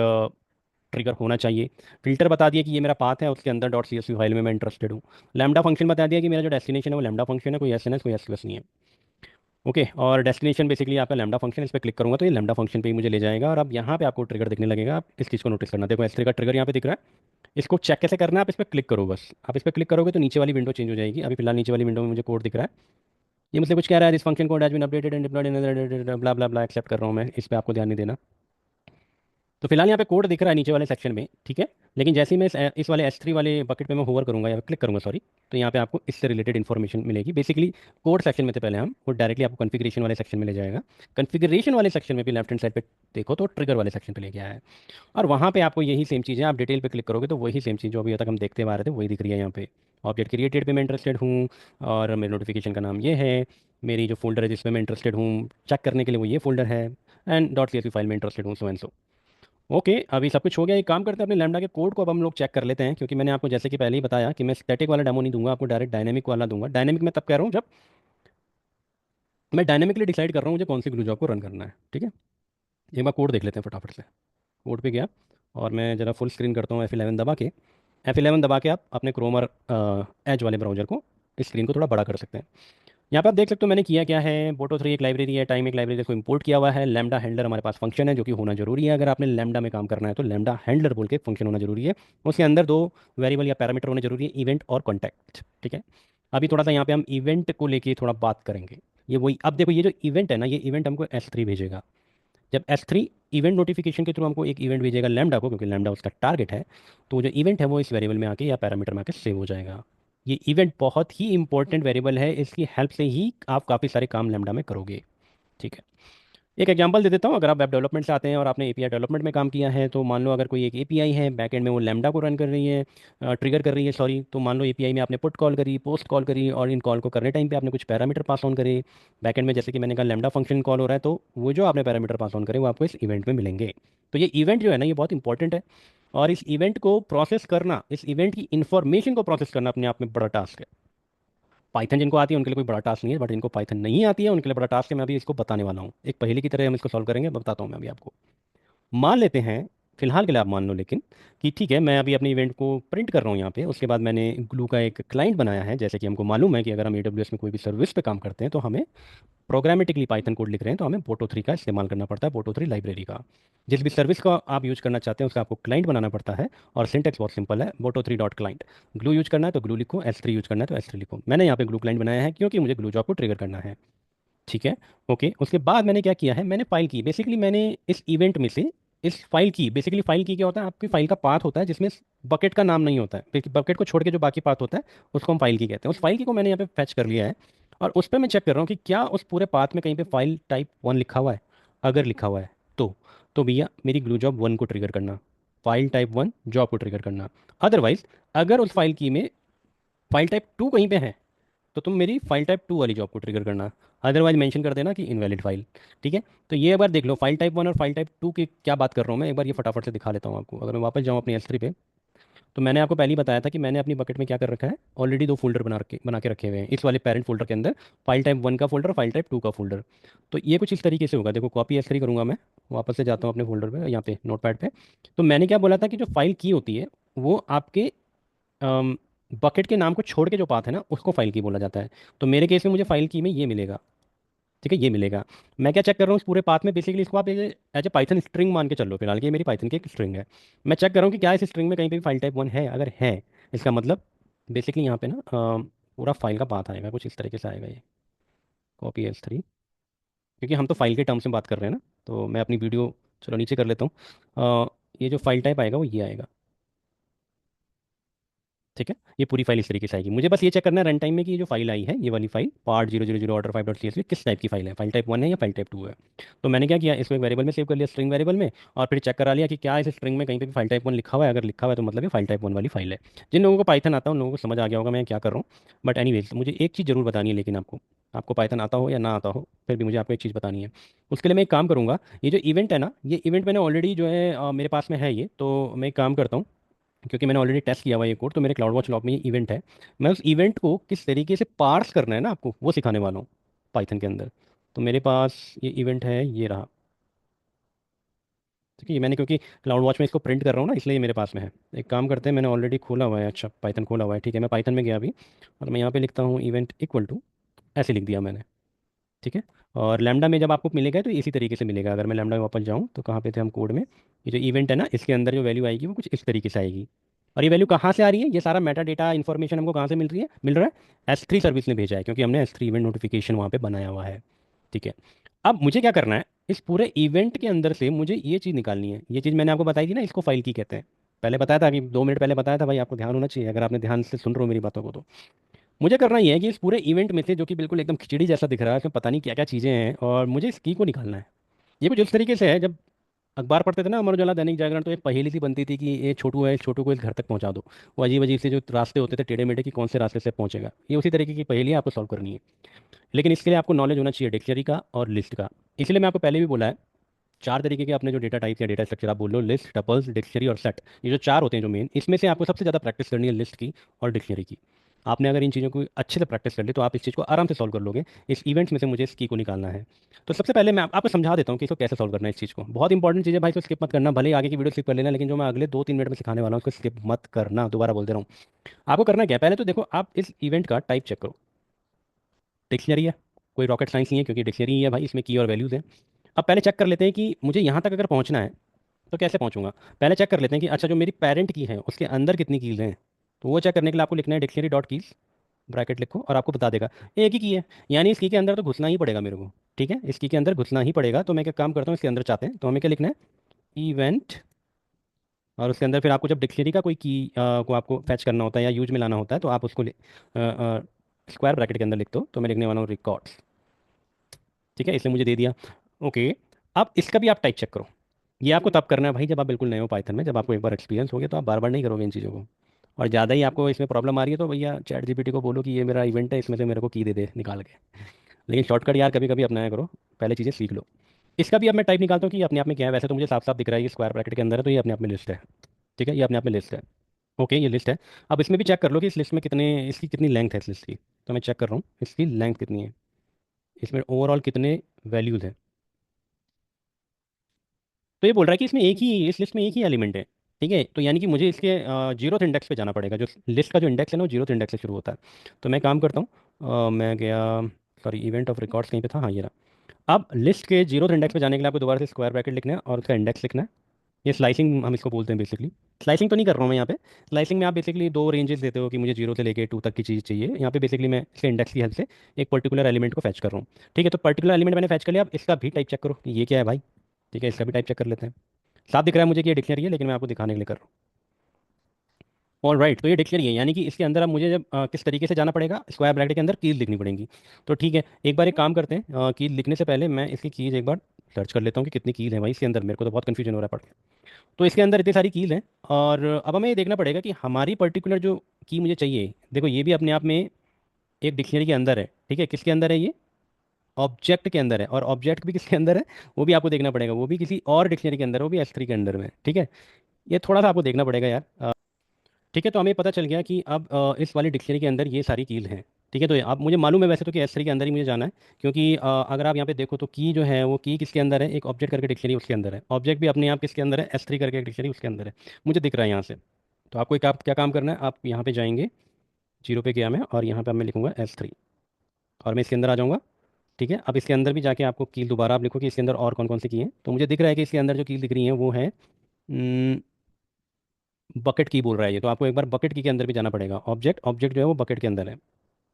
ट्रिगर होना चाहिए। फिल्टर बता दिया कि ये मेरा पाथ है, उसके अंदर .csv फाइल में मैं इंटरेस्टेड हूँ। लैम्डा फंक्शन बता दिया कि मेरा जो डेस्टिनेशन है वो लैम्डा फंक्शन है, कोई SNS कोई SQS नहीं है। ओके। और डेस्टिनेशन बेसिकली आपका लैम्डा फंक्शन, इस पर क्लिक करूँगा तो ये लैम्डा फंक्शन पे ही मुझे ले जाएगा, और अब यहाँ पे आपको ट्रिगर दिखने लगेगा। आप इस चीज़ को नोटिस करना, देखो S3 का ट्रिगर यहाँ पे दिख रहा है। इसको चेक कैसे करना है, आप इस पर क्लिक करो बस। आप इस पर क्लिक करोगे तो नीचे वाली विंडो चेंज हो जाएगी। अभी फिलहाल नीचे वाली विंडो में मुझे कोड दिख रहा है, ये मुझसे कुछ कह रहा है, this function code has been updated and deployed in blah blah blah, accept कर रहा हूँ मैं, इस पर आपको ध्यान नहीं देना। तो फिलहाल यहाँ पे कोड दिख रहा है नीचे वाले सेक्शन में। ठीक है। लेकिन जैसे ही मैं इस वाले S3 वाले बकेट पे मैं होवर करूंगा या क्लिक करूंगा सॉरी, तो यहाँ पे आपको इससे रिलेटेड इन्फॉर्मेशन मिलेगी। बेसिकली कोड सेक्शन में थे पहले हम, वो डायरेक्टली आपको कॉन्फ़िगरेशन वाले सेक्शन में ले जाएगा। कॉन्फ़िगरेशन वाले सेक्शन में भी लेफ्ट हैंड साइड पे देखो तो ट्रिगर वाले सेक्शन पे ले गया है, और वहाँ पे आपको यही सेम चीज़ है। आप डिटेल पे क्लिक करोगे तो वही सेम चीज़ जो अभी तक हम देखते आ रहे थे वही दिख रही है यहाँ पे। ऑब्जेक्ट क्रिएटेड पे मैं इंटरेस्टेड हूँ, और मेरे नोटिफिकेशन का नाम ये है, मेरी जो फोल्डर है जिसमें मैं इंटरेस्टेड हूँ चेक करने के लिए वो ये फोल्डर है, एंड .csv फाइल में इंटरेस्टेड हूँ, सो एंड सो। ओके। अभी सब कुछ हो गया। एक काम करते हैं, अपने लैम्डा के कोड को अब हम लोग चेक कर लेते हैं, क्योंकि मैंने आपको जैसे कि पहले ही बताया कि मैं स्टैटिक वाला डेमो नहीं दूंगा आपको, डायरेक्ट डायनेमिक वाला दूंगा। डायनेमिक मैं तब कह रहा हूँ जब मैं डिसाइड कर रहा हूँ मुझे कौन सी ग्लू जॉब को रन करना है। ठीक है। एक बार कोड देख लेते हैं फटाफट से। कोड पे गया, और मैं ज़रा फुल स्क्रीन करता हूँ F11 दबा के। F11 दबा के आप अपने क्रोम और एज वाले ब्राउजर को, इस स्क्रीन को थोड़ा बड़ा कर सकते हैं। यहाँ पे आप देख सकते हो मैंने किया क्या है, बोटो 3 एक लाइब्रेरी है, टाइम एक लाइब्रेरी को इंपोर्ट किया हुआ है, लैम्डा हैंडलर हमारे पास फंक्शन है जो कि होना जरूरी है। अगर आपने लैम्डा में काम करना है तो लैम्डा हैंडलर बोल के फंक्शन होना जरूरी है। उसके अंदर दो वेरिएबल या पैरामीटर होने जरूरी है, इवेंट और कॉन्टैक्ट। ठीक है। अभी थोड़ा सा यहाँ पे हम इवेंट को लेके थोड़ा बात करेंगे। ये वही, अब देखो ये जो इवेंट है ना, ये इवेंट हमको S3 भेजेगा। जब S3 इवेंट नोटिफिकेशन के थ्रू हमको एक इवेंट भेजेगा लैम्डा को, क्योंकि लैम्डा उसका टारगेट है, तो जो इवेंट है वो इस वेरिएबल में आके या पैरामीटर में आके सेव हो जाएगा। ये इवेंट बहुत ही इंपॉर्टेंट वेरिएबल है, इसकी हेल्प से ही आप काफ़ी सारे काम लैम्डा में करोगे। ठीक है। एक एग्जांपल दे देता हूँ, अगर आप वेब डेवलपमेंट से आते हैं और आपने API डेवलपमेंट में काम किया है, तो मान लो अगर कोई एक API है बैकएंड में, वो लैम्डा को रन कर रही है, ट्रिगर कर रही है सॉरी, तो मान लो API में आपने पुट कॉल करी, पोस्ट कॉल करी, और इन कॉल को करने टाइम पे आपने कुछ पैरामीटर पास ऑन करे बैकएंड में, जैसे कि मैंने कहा लैम्डा फंक्शन कॉल हो रहा है, तो वो जो आपने पैरामीटर पास ऑन करे वो आपको इस इवेंट में मिलेंगे। तो ये इवेंट जो है ना, ये बहुत इंपॉर्टेंट है। और इस इवेंट को प्रोसेस करना, इस इवेंट की इंफॉर्मेशन को प्रोसेस करना अपने आप में बड़ा टास्क है। पाइथन जिनको आती है उनके लिए कोई बड़ा टास्क नहीं है, बट जिनको पाइथन नहीं आती है उनके लिए बड़ा टास्क है। मैं अभी इसको बताने वाला हूँ, एक पहेली की तरह हम इसको सॉल्व करेंगे, बताता हूँ मैं अभी आपको। मान लेते हैं, फिलहाल के लिए आप मान लो लेकिन, कि ठीक है मैं अभी अपने इवेंट को प्रिंट कर रहा हूँ यहाँ पे, उसके बाद मैंने ग्लू का एक क्लाइंट बनाया है। जैसे कि हमको मालूम है कि अगर हम AWS में कोई भी सर्विस पे काम करते हैं तो हमें प्रोग्रामेटिकली पाइथन कोड लिख रहे हैं तो हमें पोटो 3 का इस्तेमाल करना पड़ता है, पोटो 3 लाइब्रेरी का। जिस भी सर्विस का आप यूज करना चाहते हैं उसका आपको क्लाइंट बनाना पड़ता है, और सिंटेक्स बहुत सिंपल है, boto 3 dot client. Glue use करना है तो ग्लू लिखो, S3 यूज करना है तो S3 लिखो। मैंने यहाँ पे ग्लू क्लाइंट बनाया है क्योंकि मुझे ग्लू जॉब को ट्रिगर करना है। ठीक है, ओके। उसके बाद मैंने क्या किया है, मैंने फाइल की, बेसिकली मैंने इस इवेंट में से इस फाइल की, बेसिकली फाइल की क्या होता है, आपकी फाइल का पाथ होता है जिसमें बकेट का नाम नहीं होता है, बकेट को छोड़ के जो बाकी पाथ होता है उसको हम फाइल की कहते हैं। उस फाइल की को मैंने यहाँ पे फैच कर लिया है, और उस पर मैं चेक कर रहा हूँ कि क्या उस पूरे पाथ में कहीं पे फाइल टाइप 1 लिखा हुआ है। अगर लिखा हुआ है तो भैया मेरी ग्लू जॉब 1 को ट्रिगर करना, फाइल टाइप 1 जॉब को ट्रिगर करना। अदरवाइज अगर उस फाइल की में फाइल टाइप 2 कहीं पे है तो तुम मेरी फाइल टाइप 2 वाली जॉब को ट्रिगर करना। अदरवाइज मेंशन कर देना कि इनवैलिड फाइल। ठीक है, तो ये एक बार देख लो फाइल टाइप 1 और फाइल टाइप 2 की क्या बात कर रहा हूँ मैं, एक बार ये फटाफट से दिखा लेता हूँ आपको। अगर मैं वापस जाऊँ अपनी S3 पे, तो मैंने आपको पहले ही बताया था कि मैंने अपनी बकेट में क्या कर रखा है, ऑलरेडी 2 फोल्डर बना के रखे हुए हैं। इस वाले पेरेंट फोल्डर के अंदर फाइल टाइप 1 का फोल्डर, फाइल टाइप 2 का फोल्डर। तो ये कुछ इस तरीके से होगा, देखो कॉपी S3 करूंगा मैं, वापस से जाता हूँ अपने फोल्डर पे, यहाँ पे नोटपैड पे। तो मैंने क्या बोला था कि जो फाइल की होती है वो आपके बकेट के नाम को छोड़ के जो पाथ है ना उसको फाइल की बोला जाता है। तो मेरे केस में मुझे फाइल की में ये मिलेगा। ठीक है, ये मिलेगा। मैं क्या चेक कर रहा हूँ इस पूरे पाथ में, बेसिकली इसको आप एज ए पाइथन स्ट्रिंग मान के चल लो फिलहाल, कि ये मेरी पाइथन की एक स्ट्रिंग है। मैं चेक कर रहा हूँ कि क्या इस स्ट्रिंग में कहीं पे भी फाइल टाइप 1 है। अगर है, इसका मतलब बेसिकली यहाँ पे ना पूरा फाइल का पाथ आएगा, कुछ इस तरीके से आएगा ये, कॉपी S3। क्योंकि हम तो फाइल के टर्म्स में बात कर रहे हैं ना, तो मैं अपनी वीडियो चलो नीचे कर लेता हूँ। ये जो फाइल टाइप आएगा वो ये आएगा। ठीक है, ये पूरी फाइल इस तरीके से आएगी। मुझे बस ये चेक करना है रन टाइम में कि ये जो फाइल आई है, ये वाली फाइल पार्ट 000 ऑर्डर 5.csv किस टाइप की फाइल है, फाइल टाइप 1 है या फाइल टाइप 2 है। तो मैंने क्या किया, इसको एक वेरिएबल में सेव कर लिया, स्ट्रिंग वेरिएबल में, और फिर चेक करा लिया कि क्या इस स्ट्रिंग में कहीं पे भी फाइल टाइप 1 लिखा हुआ है। अगर लिखा हुआ है तो मतलब ये फाइल टाइप 1 वाली फाइल है। जिन लोगों को पाइथन आता है उन लोगों को समझ आ गया होगा मैं क्या कर रहा हूँ। बट एनीवेज मुझे एक चीज़ जरूर बतानी है, लेकिन आपको, आपको पाइथन आता हो या ना आता हो, फिर भी मुझे आपको एक चीज़ बतानी है। उसके लिए मैं एक काम करूँगा, ये जो इवेंट है ना, ये इवेंट मैंने ऑलरेडी जो है मेरे पास में है ये, तो मैं एक काम करता हूँ, क्योंकि मैंने ऑलरेडी टेस्ट किया हुआ है ये कोड, तो मेरे क्लाउड वॉच लॉग में ये इवेंट है। मैं उस इवेंट को किस तरीके से पार्स करना है ना आपको वो सिखाने वाला हूँ पाइथन के अंदर। तो मेरे पास ये इवेंट है, ये रहा। ठीक है, ये मैंने क्योंकि क्लाउड वॉच में इसको प्रिंट कर रहा हूँ ना, इसलिए ये मेरे पास में है। एक काम करते हैं, मैंने ऑलरेडी खोला हुआ है, अच्छा पाइथन खोला हुआ है, ठीक है। मैं पाइथन में गया अभी, और मैं यहाँ पे लिखता हूँ इवेंट इक्वल टू, ऐसे लिख दिया मैंने। ठीक है, और लैम्डा में जब आपको मिलेगा तो इसी तरीके से मिलेगा। अगर मैं लैम्डा में वापस जाऊँ तो कहाँ पे थे हम कोड में, ये जो इवेंट है ना इसके अंदर जो वैल्यू आएगी वो कुछ इस तरीके से आएगी। और ये वैल्यू कहाँ से आ रही है, ये सारा मेटा डेटा इन्फॉर्मेशन हमको कहाँ से मिल रही है, मिल रहा है S3 सर्विस ने भेजा है, क्योंकि हमने S3 इवेंट नोटिफिकेशन वहाँ पे बनाया हुआ है। ठीक है, अब मुझे क्या करना है, इस पूरे इवेंट के अंदर से मुझे ये चीज़ निकालनी है। ये चीज़ मैंने आपको बताई थी ना, इसको फाइल की कहते हैं। पहले बताया था कि 2 मिनट पहले बताया था भाई, आपको ध्यान होना चाहिए अगर आपने ध्यान से सुन रहे हो मेरी बातों को। तो मुझे करना ये है कि इस पूरे इवेंट में से, जो कि बिल्कुल एकदम खिचड़ी जैसा दिख रहा है, इसमें पता नहीं क्या क्या चीज़ें हैं, और मुझे इस की को निकालना है। ये कुछ इस तरीके से है, जब अखबार पढ़ते थे ना अमर उजाला दैनिक जागरण, तो एक पहेली सी बनती थी कि ये छोटू है, इस छोटू को इस घर तक पहुंचा दो। वो अजीब अजीब से जो रास्ते होते थे टेढ़े मेढ़े, कि कौन से रास्ते से पहुंचेगा, ये उसी तरीके की पहेली आपको सॉल्व करनी है। लेकिन इसके लिए आपको नॉलेज होना चाहिए डिक्शनरी का और लिस्ट का। इसलिए मैं आपको पहले भी बोला है, 4 तरीके के अपने जो डेटा टाइप या डेटा स्ट्रक्चर आप बोल लो, लिस्ट, टपल्स, डिक्शनरी और सेट, ये जो 4 होते हैं जो मेन, इसमें से आपको सबसे ज़्यादा प्रैक्टिस करनी है लिस्ट की और डिक्शनरी की। आपने अगर इन चीज़ों को अच्छे से प्रैक्टिस कर ली तो आप इस चीज़ को आराम से सॉल्व कर लोगे। इस इवेंट्स में से मुझे इस की को निकालना है। तो सबसे पहले मैं आपको समझा देता हूँ कि इसको कैसे सॉल्व करना है। इस चीज़ को बहुत इंपॉर्टेंट चीज़ है भाई, इसको स्किप मत करना, भले ही आगे की वीडियो स्किप कर लेना, लेकिन जो मैं अगले 2-3 मिनट में सिखाने वाला हूँ उसको स्किप मत करना, दोबारा बोल दे रहा हूँ। आपको करना क्या है, पहले तो देखो आप इस इवेंट का टाइप चेक करो। डिक्शनरी है, कोई रॉकेट साइंस नहीं है, क्योंकि डिक्शनरी ही है भाई, इसमें की और वैल्यूज़ हैं। अब पहले चेक कर लेते हैं कि मुझे यहाँ तक अगर पहुँचना है तो कैसे पहुंचूंगा। पहले चेक कर लेते हैं कि अच्छा जो मेरी पेरेंट की है उसके अंदर कितनी कीज़ हैं। तो वो चेक करने के लिए आपको लिखना है डिक्शनरी डॉट कीज, ब्रैकेट लिखो, और आपको बता देगा एक ही की है, यानी इस की के अंदर तो घुसना ही पड़ेगा मेरे को। ठीक है, इस की के अंदर घुसना ही पड़ेगा। तो मैं क्या काम करता हूँ, इसके अंदर चाहते हैं तो हमें क्या लिखना है, इवेंट, और उसके अंदर फिर आपको जब डिक्शनरी का कोई की को आपको फैच करना होता है या यूज में लाना होता है तो आप उसको स्क्वायर ब्रैकेट के अंदर लिख दो। तो मैं लिखने वाला हूँ रिकॉर्ड्स। ठीक है, इसलिए मुझे दे दिया। ओके, अब इसका भी आप टाइप चेक करो। ये आपको तब करना है भाई जब आप बिल्कुल नए हो पाइथन में, जब आपको एक बार एक्सपीरियंस हो गया तो आप बार बार नहीं करोगे इन चीज़ों को। और ज़्यादा ही आपको इसमें प्रॉब्लम आ रही है तो भैया ChatGPT को बोलो कि ये मेरा इवेंट है, इसमें से मेरे को की दे दे निकाल के। लेकिन शॉर्टकट यार कभी कभी अपनाया करो, पहले चीज़ें सीख लो। इसका भी अब मैं टाइप निकालता हूँ कि ये अपने आप में क्या है। वैसे तो मुझे साफ साफ दिख रहा है ये स्क्वायर ब्रैकेट के अंदर है, तो ये अपने आप में लिस्ट है। ठीक है, ये अपने आप में लिस्ट है। ओके, ये लिस्ट है। अब इसमें भी चेक कर लो कि इस लिस्ट में कितने, इसकी कितनी लेंथ है इस लिस्ट की। तो मैं चेक कर रहा हूँ इसकी लेंथ कितनी है, इसमें ओवरऑल कितने वैल्यूज हैं। तो ये बोल रहा है कि इसमें एक ही, इस लिस्ट में एक ही एलिमेंट है। ठीक है, तो यानी कि मुझे इसके जीरोथ इंडेक्स पे जाना पड़ेगा। जो लिस्ट का जो इंडेक्स है ना, वो जीरोथ इंडेक्स से शुरू होता है। तो मैं काम करता हूँ, मैं गया, सॉरी, इवेंट ऑफ रिकॉर्ड्स कहीं पे था, हाँ ये रहा। अब लिस्ट के जीरोथ इंडेक्स पे जाने के लिए आपको दोबारा से स्क्वायर ब्रैकेट लिखना है और उसका इंडेक्स लिखना है। ये स्लाइसिंग हम इसको बोलते हैं बेसिकली। स्लाइसिंग तो नहीं कर रहा हूँ मैं यहाँ पे। स्लाइसिंग में आप बेसिकली दो रेंजेस देते हो कि मुझे जीरो से लेके टू तक की चीज़ चाहिए। यहाँ पे बेसिकली मैं इसके इंडेक्स की हेल्प से एक पर्टिकुलर एलिमेंट को फैच कर रहा हूँ। ठीक है, तो पर्टिकुलर एलिमेंट मैंने फैच कर लिया। अब इसका भी टाइप चेक करो कि ये क्या है भाई। ठीक है, इसका भी टाइप चेक कर लेते हैं। साफ दिख रहा है मुझे कि ये डिक्शनरी है, लेकिन मैं आपको दिखाने के लिए कर रहा हूँ। ऑल राइट, तो ये डिक्शनरी है, यानी कि इसके अंदर अब मुझे जब किस तरीके से जाना पड़ेगा, स्क्वायर ब्रैकेट के अंदर कीज लिखनी पड़ेंगी। तो ठीक है, एक बार एक काम करते हैं, कीज लिखने से पहले मैं इसकी कीज एक बार सर्च कर लेता हूँ कि कितनी कीज है भाई इसके अंदर। मेरे को तो बहुत कन्फ्यूजन हो रहा है पढ़ के। तो इसके अंदर इतनी सारी कीज हैं। और अब हमें ये देखना पड़ेगा कि हमारी पर्टिकुलर जो की मुझे चाहिए, देखो ये भी अपने आप में एक डिक्शनरी के अंदर है। ठीक है, किसके अंदर है ये, ऑब्जेक्ट के अंदर है। और ऑब्जेक्ट भी किसके अंदर है, वो भी आपको देखना पड़ेगा, वो भी किसी और डिक्शनरी के अंदर है, वो भी S3 के अंदर में है। ठीक है, ये थोड़ा सा आपको देखना पड़ेगा यार। ठीक है, तो हमें पता चल गया कि अब इस वाली डिक्शनरी के अंदर ये सारी कीज हैं। ठीक है, तो अब मुझे मालूम है वैसे तो कि S3 के अंदर ही मुझे जाना है। क्योंकि अगर आप यहाँ पे देखो तो की जो है वो की किसके अंदर है, एक ऑब्जेक्ट करके डिक्शनरी उसके अंदर है। ऑब्जेक्ट भी अपने आप किसके अंदर है, S3 करके एक डिक्शनरी उसके अंदर है। मुझे दिख रहा है यहाँ से। तो आपको एक आप क्या काम करना है, आप यहाँ पे जाएंगे, जीरो पे गया मैं और यहाँ पे मैं लिखूंगा S3 और मैं इसके अंदर आ जाऊँगा। ठीक है, अब इसके अंदर भी जाके आपको कील दोबारा आप लिखो कि इसके अंदर और कौन कौन सी की हैं। तो मुझे दिख रहा है कि इसके अंदर जो कील दिख रही है वो है बकेट की बोल रहा है ये। तो आपको एक बार बकेट की के अंदर भी जाना पड़ेगा। ऑब्जेक्ट, ऑब्जेक्ट जो है वो बकेट के अंदर है।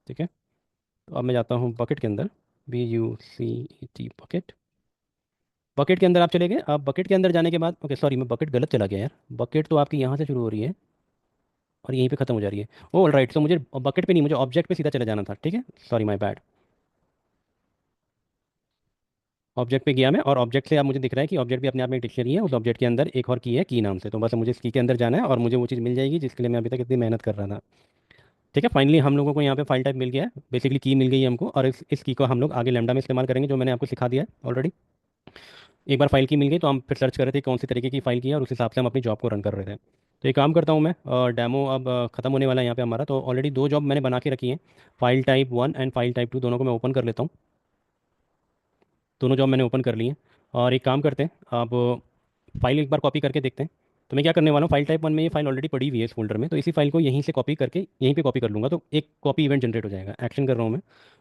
ठीक है, तो अब मैं जाता हूँ बकेट के अंदर, BUCET बकेट। बकेट के अंदर आप चले गए। अब बकेट के अंदर जाने के बाद, ओके सॉरी मैं बकेट गलत चला गया यार। बकेट तो आपकी यहाँ से शुरू हो रही है और यहीं पे खत्म हो जा रही है। ऑल राइट, तो मुझे बकेट पे नहीं, मुझे ऑब्जेक्ट पे सीधा चला जाना था। ठीक है, सॉरी माय बैड। ऑब्जेक्ट पे गया मैं और ऑब्जेक्ट से अब मुझे दिख रहा है कि ऑब्जेक्ट भी अपने आप में एक डिक्शनरी है। उस ऑब्जेक्ट के अंदर एक और की है, की नाम से। तो बस मुझे इस की के अंदर जाना है और मुझे वो चीज़ मिल जाएगी जिसके लिए मैं अभी तक इतनी मेहनत कर रहा था। ठीक है, फाइनली हम लोगों को यहाँ पे फाइल टाइप मिल गया है, बेसिकली की मिल गई है हमको। और इस की को हम लोग आगे लैम्डा में इस्तेमाल करेंगे, जो मैंने आपको सिखा दिया है ऑलरेडी। एक बार फाइल की मिल गई तो हम फिर सर्च कर रहे थे कौन सी तरीके की फाइल की है और उस हिसाब से हम अपनी जॉब को रन कर रहे थे। तो एक काम करता हूँ मैं, डेमो अब ख़त्म होने वाला है यहाँ पे हमारा। तो ऑलरेडी दो जॉब मैंने बना के रखी हैं, file type 1 and file type 2, दोनों को मैं ओपन कर लेता हूँ। दोनों जॉब मैंने ओपन कर ली हैं। और एक काम करते हैं, अब फाइल एक बार कॉपी करके देखते हैं। तो मैं क्या करने वाला हूँ, फाइल टाइप 1 में ये फाइल ऑलरेडी पड़ी हुई है इस फोल्डर में, तो इसी फाइल को यहीं से कॉपी करके यहीं पे कॉपी कर लूँगा। तो एक कॉपी इवेंट जनरेट हो जाएगा। एक्शन कर रहा हूँ मैं,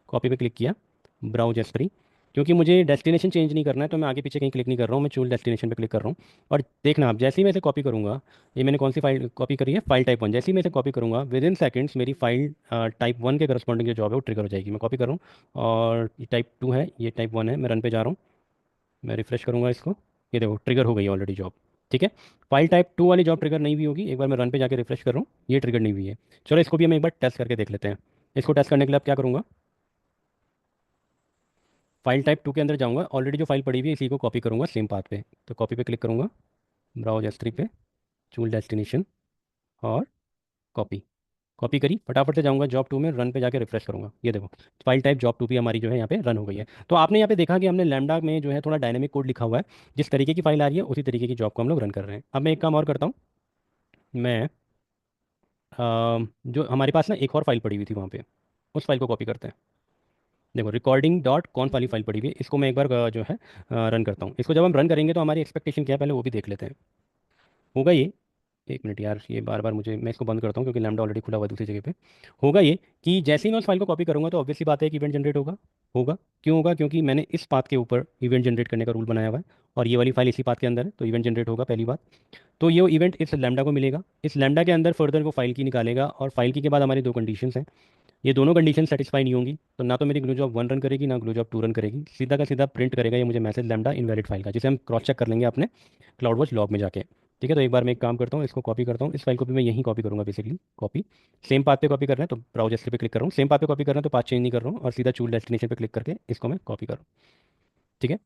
कॉपी पे क्लिक किया, ब्राउज S3। क्योंकि मुझे डेस्टिनेशन चेंज नहीं करना है तो मैं आगे पीछे कहीं क्लिक नहीं कर रहा हूँ, मैं चूल डेस्टिनेशन पे क्लिक कर रहा हूँ। और देखना आप, जैसे ही मैं इसे कॉपी करूँगा, ये मैंने कौन सी फाइल कॉपी करी है, फाइल टाइप 1, जैसे ही मैं इसे कॉपी करूँगा विद इन सेकेंड्स मेरी फाइल टाइप 1 के करस्पॉन्डिंग जो जॉब है वो ट्रिगर हो जाएगी। मैं कॉपी कर रहा हूँ और ये टाइप 2 है, ये टाइप 1 है। मैं रन पे जा रहा हूँ, मैं रिफ्रेश करूंगा इसको, ये देखो ट्रिगर हो गई ऑलरेडी जॉब। ठीक है, फाइल टाइप 2 वाली जॉब ट्रिगर नहीं हुई होगी। एक बार मैं रन पे जाके रिफ्रेश कर रहा हूँ, ये ट्रिगर नहीं हुई है। चलो इसको भी हम एक बार टेस्ट करके देख लेते हैं। इसको टेस्ट करने के लिए अब क्या करूँगा, फाइल टाइप 2 के अंदर जाऊँगा, ऑलरेडी जो फाइल पड़ी हुई है इसी को कॉपी करूँगा सेम पाथ पे। तो कॉपी पे क्लिक करूँगा, ब्राउज S3 पे, चूल डेस्टिनेशन और कॉपी। कॉपी करी, फटाफट से जाऊंगा जॉब 2 में, रन पे जाके रिफ्रेश करूंगा। ये देखो फाइल टाइप जॉब 2 भी हमारी जो है यहाँ पे रन हो गई है। तो आपने यहाँ पे देखा कि हमने लैम्डा में जो है थोड़ा डायनेमिक कोड लिखा हुआ है। जिस तरीके की फाइल आ रही है उसी तरीके की जॉब को हम लोग रन कर रहे हैं। अब मैं एक काम और करता हूँ, मैं जो हमारे पास ना एक और फाइल पड़ी हुई थी वहाँ पे, उस फाइल को कॉपी करते हैं। देखो रिकॉर्डिंग डॉट कॉन वाली फाइल पड़ी हुई है, इसको मैं एक बार जो है रन करता हूँ। इसको जब हम रन करेंगे तो हमारी एक्सपेक्टेशन क्या है पहले वो भी देख लेते हैं। होगा ये, एक मिनट यार, ये बार बार मुझे, मैं इसको बंद करता हूँ क्योंकि लैम्डा ऑलरेडी खुला हुआ है दूसरी जगह पे। होगा ये कि जैसे ही मैं उस फाइल को कॉपी करूँगा तो ऑब्वियसली बात है कि इवेंट जनरेट होगा। होगा, क्यों होगा, क्योंकि मैंने इस पाथ के ऊपर इवेंट जनरेट करने का रूल बनाया हुआ है और ये वाली फाइल इसी पाथ के अंदर है, तो इवेंट जनरेट होगा पहली बात। तो ये इवेंट इस लैम्डा को मिलेगा, इस लैम्डा के अंदर फर्दर वो फाइल की निकालेगा और फाइल की के बाद हमारी दो कंडीशंस हैं। ये दोनों कंडीशन सेटिस्फाई नहीं होंगी तो ना तो मेरी ग्लू जॉब 1 रन करेगी ना ग्लू जॉब 2 रन करेगी, सीधा का सीधा प्रिंट करेगा ये मुझे मैसेज लैम्डा इनवैलिड फाइल का, जिसे हम क्रॉस चेक कर लेंगे अपने क्लाउड वॉच लॉग में जाके। ठीक है, तो एक बार मैं एक काम करता हूँ, इसको कॉपी करता हूँ, इस फाइल को भी मैं यहीं कॉपी करूँगा बेसिकली। कॉपी, सेम पाथ पे कॉपी कर रहे हैं तो ब्राउज़र पे क्लिक कर रहा हूँ, सेम पाथ पे कॉपी कर रहे हैं तो पाथ चेंज नहीं कर रहा हूँ और सीधा चूल डेस्टिनेशन पे क्लिक करके इसको मैं कॉपी कर रहा हूँ। ठीक है,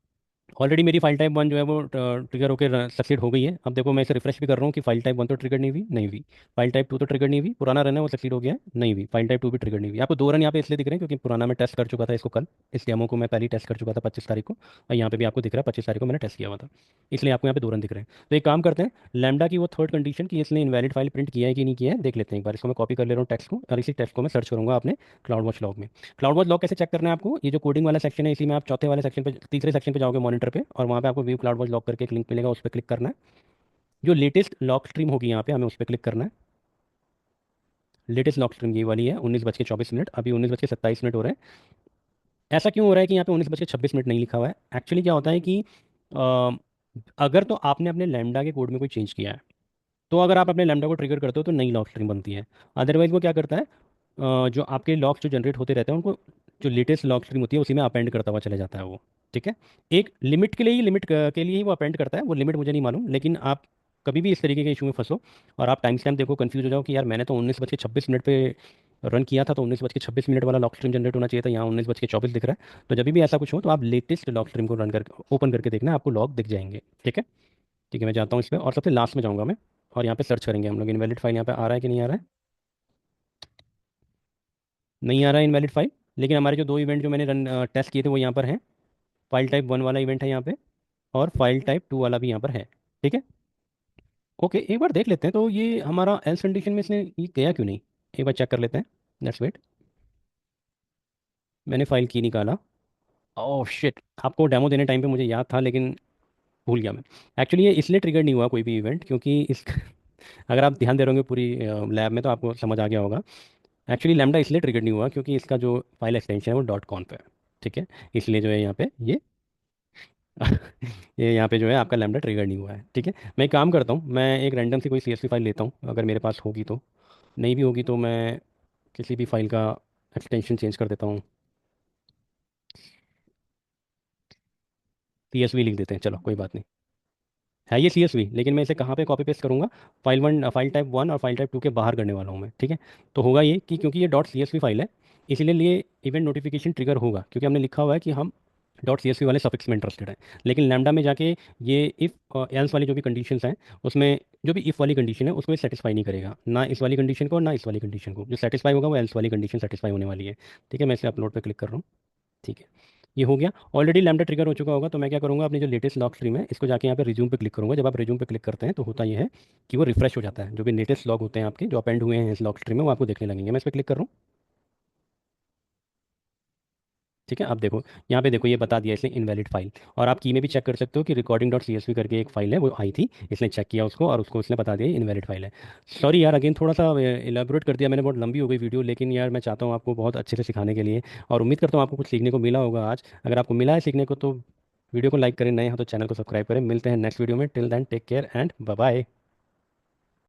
ऑलरेडी मेरी फाइल टाइप वन जो है वो ट्रिगर होकर सक्सीड हो गई है। अब देखो मैं इसे रिफ्रेश भी कर रहा हूँ कि फाइल टाइप वन तो ट्रिगर नहीं हुई। फाइल टाइप टू तो ट्रिगर नहीं हुई, पुराना रन है वो सक्सीड हो गया है, नहीं हुई। फाइल टाइप टू भी ट्रिगर नहीं हुई। आपको दो रन यहाँ पे इसलिए दिख रहे हैं क्योंकि पुराना मैं टेस्ट कर चुका था इसको कल। इस डेमो को मैं पहले टेस्ट कर चुका था 25 तारीख को, और यहाँ पे भी आपको दिख रहा है 25 तारीख को मैंने टेस्ट किया हुआ था, इसलिए आपको यहाँ पे दो रन दिख रहे हैं। तो एक काम करते हैं, लैम्डा की वो थर्ड कंडीशन कि इसने इनवैलिड फाइल प्रिंट किया है कि नहीं किया है देख लेते हैं एक बार। इसको मैं कॉपी कर ले रहा हूँ टेक्स्ट को, और इसी टेक्स्ट को मैं सर्च करूंगा अपने क्लाउड वॉच लॉग में। क्लाउड वॉच लॉग कैसे चेक करना है आपको, ये जो कोडिंग वाला सेक्शन है इसी में आप चौथे वाले सेक्शन पे, तीसरे सेक्शन पे जाओगे मॉनिटर पे, और वहाँ पे आपको व्यू क्लाउड वॉच लॉग करके एक लिंक मिलेगा, उस पर क्लिक करना है। जो लेटेस्ट लॉक स्ट्रीम होगी यहाँ पे हमें उस पर क्लिक करना है। लेटेस्ट लॉक स्ट्रीम ये वाली है, 19:24, अभी 19:27 हो रहे हैं। ऐसा क्यों हो रहा है कि यहाँ पे 19:26 नहीं लिखा हुआ है? एक्चुअली क्या होता है कि अ, अगर तो आपने अपने लैम्डा के कोड में कोई चेंज किया है, तो अगर आप अपने लैम्डा को ट्रिगर करते हो तो नई लॉक स्ट्रीम बनती है। अदरवाइज वो क्या करता है, जो आपके लॉक्स जो जनरेट होते रहते हैं उनको, जो लेटेस्ट लॉक स्ट्रीम होती है उसी में अपेंड करता हुआ चला जाता है वो। ठीक है, एक लिमिट के लिए ही, लिमिट के लिए ही वो अपेंड करता है, वो लिमिट मुझे नहीं मालूम, लेकिन आप कभी भी इस तरीके के इशू में फंसो और आप टाइम स्टैम्प देखो, कंफ्यूज हो जाओ कि यार मैंने तो 19:26 पे रन किया था, तो 19:26 वाला लॉक स्ट्रीम जनरेट होना चाहिए था, यहाँ 19:24 दिख रहा है। तो जब भी ऐसा कुछ हो तो आप लेटेस्ट लॉक स्ट्रीम को रन करके ओपन करके देखना, आपको लॉग दिख जाएंगे। ठीक है। ठीक है, मैं जाता हूँ इस पर और सबसे लास्ट में जाऊँगा मैं, और यहाँ पे सर्च करेंगे हम लोग इनवैलिड फाइल यहाँ पे आ रहा है कि नहीं आ रहा है। नहीं आ रहा है इनवैलिड फाइल, लेकिन हमारे जो दो इवेंट जो मैंने रन टेस्ट किए थे वो यहाँ पर हैं। फाइल टाइप वन वाला इवेंट है यहाँ पे, और फाइल टाइप टू वाला भी यहाँ पर है। ठीक है। ओके, एक बार देख लेते हैं तो ये हमारा एल्स कंडीशन में इसने ये गया क्यों नहीं, एक बार चेक कर लेते हैं। Let's wait. मैंने फाइल की निकाला। ओह शिट, आपको डेमो देने टाइम पे मुझे याद था लेकिन भूल गया मैं। एक्चुअली ये इसलिए ट्रिगर नहीं हुआ कोई भी इवेंट क्योंकि इस अगर आप ध्यान दे रहे होंगे पूरी लैब में तो आपको समझ आ गया होगा। एक्चुअली लैम्डा इसलिए ट्रिगर नहीं हुआ क्योंकि इसका जो फाइल एक्सटेंशन है वो डॉट कॉन पे है। ठीक है, इसलिए जो है यहाँ पे ये ये यहाँ पे जो है आपका लैम्डा ट्रिगर नहीं हुआ है। ठीक है, मैं एक काम करता हूँ, मैं एक रैंडम सी कोई सीएसवी फाइल लेता हूँ, अगर मेरे पास होगी तो। नहीं भी होगी तो मैं किसी भी फाइल का एक्सटेंशन चेंज कर देता हूँ। सीएसवी लिख देते हैं, चलो कोई बात नहीं। है ये सीएसवी, लेकिन मैं इसे कहाँ पे कॉपी पेस्ट करूँगा, file one, file type one और फाइल टाइप टू के बाहर करने वाला हूँ मैं। ठीक है, तो होगा ये कि क्योंकि ये डॉट सीएसवी फाइल है, इसीलिए ये इवेंट नोटिफिकेशन ट्रिगर होगा, क्योंकि हमने लिखा हुआ है कि हम डॉट सीएसवी वाले सफिक्स में इंटरेस्टेड है। लेकिन लैम्डा में जाके ये इफ़ एल्स वाली जो भी कंडीशंस हैं, उसमें जो भी इफ़ वाली कंडीशन है उसको ये सेटिस्फाई नहीं करेगा, ना इस वाली कंडीशन को ना इस वाली कंडीशन को। जो सेटिस्फाई होगा वो एल्स वाली कंडीशन सेटिस्फाई होने वाली है। ठीक है, मैं इसे अपलोड पे क्लिक कर रहा हूँ। ठीक है, ये हो गया। ऑलरेडी लैम्डा ट्रिगर हो चुका होगा, तो मैं क्या करूँगा, अपनी जो लेटेस्ट लॉग स्ट्रीम है इसको जाके यहाँ पे रिज्यूम पे क्लिक करूँगा। जब आप रिज्यूम पे क्लिक करते हैं तो होता ये है कि वो रिफ्रेश हो जाता है, जो भी लेटेस्ट लॉग होते हैं आपके जो अपेंड हुए हैं इस लॉग स्ट्रीम में वो आपको देखने लगेंगे। मैं इस पर क्लिक कर रहा हूँ। ठीक है, अब देखो यहाँ पे देखो ये बता दिया इसने इनवैलिड फाइल, और आप की में भी चेक कर सकते हो कि रिकॉर्डिंग डॉट सीएसवी करके एक फाइल है वो आई थी, इसने चेक किया उसको और उसको इसने बता दिया इनवैलिड फाइल है। सॉरी यार, अगेन थोड़ा सा इलेबोरेट कर दिया मैंने, बहुत लंबी हो गई वीडियो, लेकिन यार मैं चाहता हूँ आपको बहुत अच्छे से सिखाने के लिए, और उम्मीद करता हूँ आपको कुछ सीखने को मिला होगा आज। अगर आपको मिला है सीखने को तो वीडियो को लाइक करें, नए हो तो चैनल को सब्सक्राइब करें। मिलते हैं नेक्स्ट वीडियो में, till then take care and bye bye.